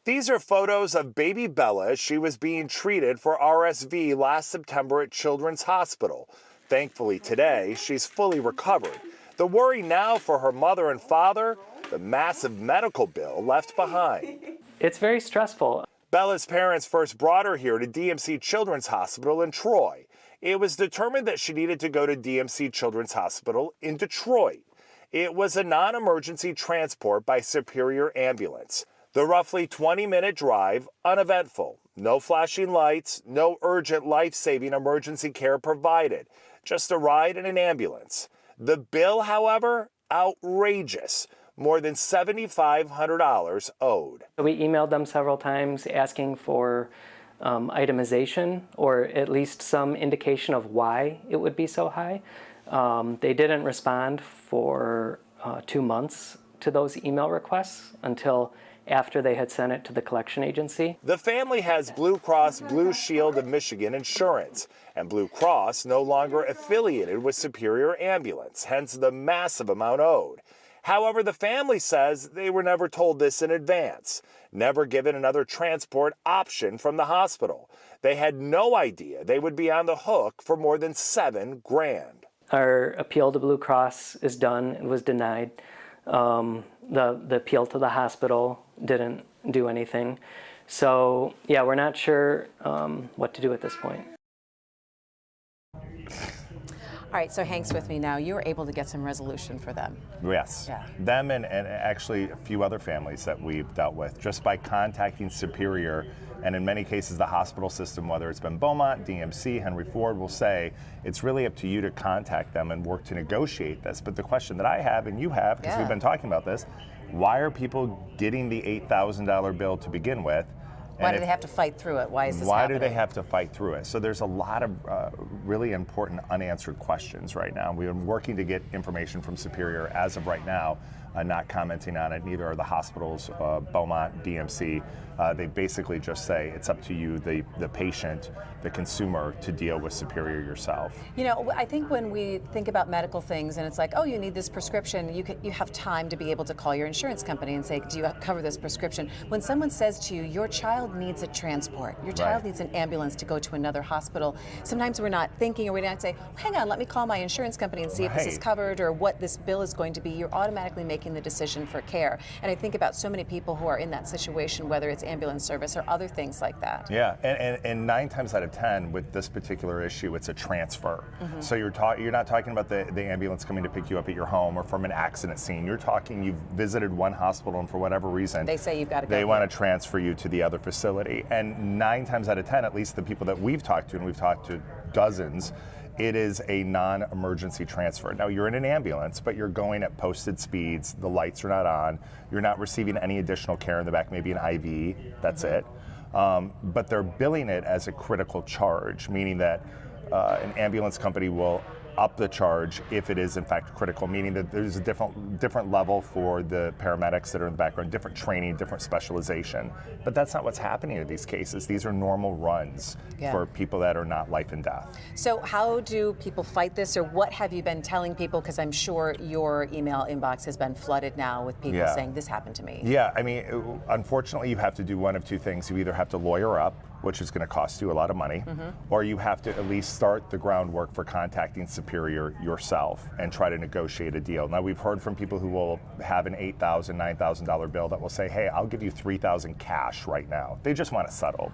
These are photos of baby Bella as she was being treated for RSV last September at Children's Hospital. Thankfully today, she's fully recovered. The worry now for her mother and father, the massive medical bill left behind. It's very stressful. Bella's parents first brought her here to DMC Children's Hospital in Troy. It was determined that she needed to go to DMC Children's Hospital in Detroit. It was a non-emergency transport by Superior Ambulance. The roughly 20-minute drive, uneventful. No flashing lights, no urgent life-saving emergency care provided. Just a ride in an ambulance. The bill, however, outrageous. More than $7,500 owed. We emailed them several times asking for itemization or at least some indication of why it would be so high. They didn't respond for 2 months to those email requests until after they had sent it to the collection agency. The family has Blue Cross Blue Shield of Michigan insurance, and Blue Cross no longer affiliated with Superior Ambulance, hence the massive amount owed. However, the family says they were never told this in advance, never given another transport option from the hospital. They had no idea they would be on the hook for more than $7 grand. Our appeal to Blue Cross is done. It was denied. The appeal to the hospital didn't do anything. So yeah, we're not sure what to do at this point. All right, so Hank's with me now. You were able to get some resolution for them. Yes. Yeah. Them and actually a few other families that we've dealt with just by contacting Superior, and in many cases the hospital system, whether it's been Beaumont, DMC, Henry Ford, will say it's really up to you to contact them and work to negotiate this. But the question that I have and you have, because we've been talking about this, why are people getting the $8,000 bill to begin with? Why do they have to fight through it? Why is this happening? Why do they have to fight through it? So there's a lot of really important unanswered questions right now. We've been working to get information from Superior as of right now, not commenting on it. Neither are the hospitals, Beaumont, DMC. They basically just say it's up to you, the patient, the consumer, to deal with Superior yourself. You know, I think when we think about medical things and it's like, oh, you need this prescription, you have time to be able to call your insurance company and say, do you cover this prescription? When someone says to you, your child needs a transport, your child needs an ambulance to go to another hospital, sometimes we're not thinking, or we don't say, hang on, let me call my insurance company and see if this is covered or what this bill is going to be. You're automatically making the decision for care. And I think about so many people who are in that situation, whether it's ambulance service or other things like that. Yeah, and 9 times out of 10 with this particular issue, it's a transfer. So you're not talking about the ambulance coming to pick you up at your home or from an accident scene. You're talking you've visited one hospital and for whatever reason they say you've got to go. They want to transfer you to the other facility. And 9 times out of 10, at least the people that we've talked to, and we've talked to dozens, it is a non-emergency transfer. Now you're in an ambulance, but you're going at posted speeds. The lights are not on. You're not receiving any additional care in the back, maybe an IV, that's it. But they're billing it as a critical charge, meaning that an ambulance company will up the charge if it is in fact critical, meaning that there's a different level for the paramedics that are in the background, different training, different specialization. But that's not what's happening in these cases. These are normal runs for people that are not life and death. So how do people fight this, or what have you been telling people? Because I'm sure your email inbox has been flooded now with people saying this happened to me. Yeah, I mean, unfortunately you have to do one of two things. You either have to lawyer up, which is going to cost you a lot of money, or you have to at least start the groundwork for contacting Superior yourself and try to negotiate a deal. Now, we've heard from people who will have an $8,000, $9,000 bill that will say, hey, I'll give you $3,000 cash right now. They just want it settled.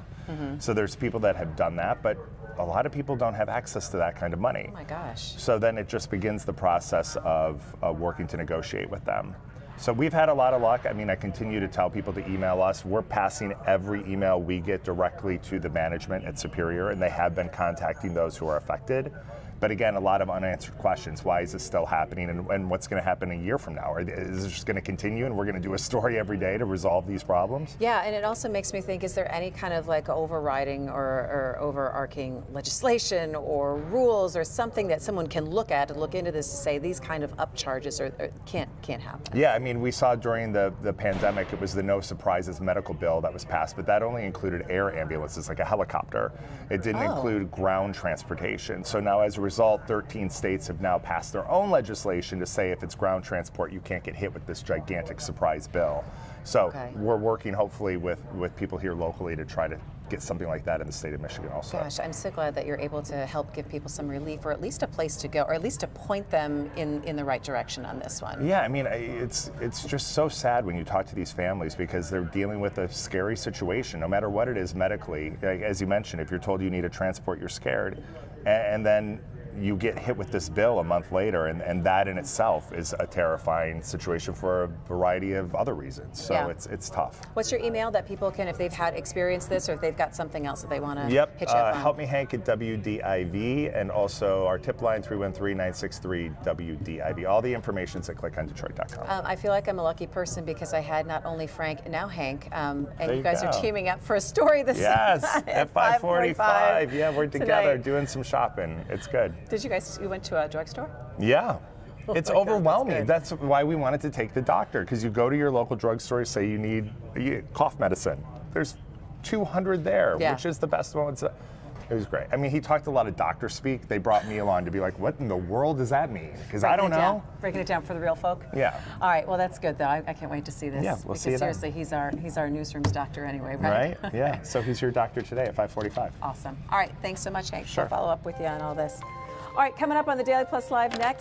So there's people that have done that, but a lot of people don't have access to that kind of money. Oh my gosh. So then it just begins the process of working to negotiate with them. So we've had a lot of luck. I mean, I continue to tell people to email us. We're passing every email we get directly to the management at Superior, and they have been contacting those who are affected. But again, a lot of unanswered questions. Why is this still happening, and what's going to happen a year from now? Is this just going to continue and we're going to do a story every day to resolve these problems? Yeah, and it also makes me think, is there any kind of like overriding or overarching legislation or rules or something that someone can look at and look into this to say these kind of upcharges can't happen? Yeah, I mean, we saw during the pandemic, it was the No Surprises medical bill that was passed, but that only included air ambulances, like a helicopter. It didn't include ground transportation. So now as a result, 13 states have now passed their own legislation to say if it's ground transport, you can't get hit with this gigantic surprise bill. So Okay. we're working hopefully with people here locally to try to get something like that in the state of Michigan also. Gosh, I'm so glad that you're able to help give people some relief, or at least a place to go, or at least to point them in the right direction on this one. Yeah, I mean, it's just so sad when you talk to these families because they're dealing with a scary situation, no matter what it is medically. Like, as you mentioned, if you're told you need a transport, you're scared, and then you get hit with this bill a month later, and that in itself is a terrifying situation for a variety of other reasons. So Yeah. it's tough. What's your email that people can, if they've had experienced this, or if they've got something else that they want to Yep. hit you up on? Help me Hank at WDIV, and also our tip line 313-963-WDIV. All the information's at clickondetroit.com. I feel like I'm a lucky person because I had not only Frank, now Hank, and There you you guys go. are teaming up for a story this Yes, at 5:45. Yeah, we're together tonight. doing some shopping. It's good. You went to a drugstore? Yeah. It's my God, that's overwhelming. good. That's why we wanted to take the doctor, because you go to your local drugstore, say you need cough medicine. There's 200 there, Yeah. which is the best one. It was great. I mean, he talked a lot of doctor speak. They brought me along to be like, what in the world does that mean? Because I don't know. Breaking it down for the real folk. Yeah. All right. Well, that's good though. I can't wait to see this. Yeah, we'll because see you then. seriously, he's our newsroom's doctor anyway, right? Right? Yeah. So he's your doctor today at 5:45. Awesome. All right. Thanks so much, Hank. Sure. We'll follow up with you on all this. All right. Coming up on the Daily Plus Live next.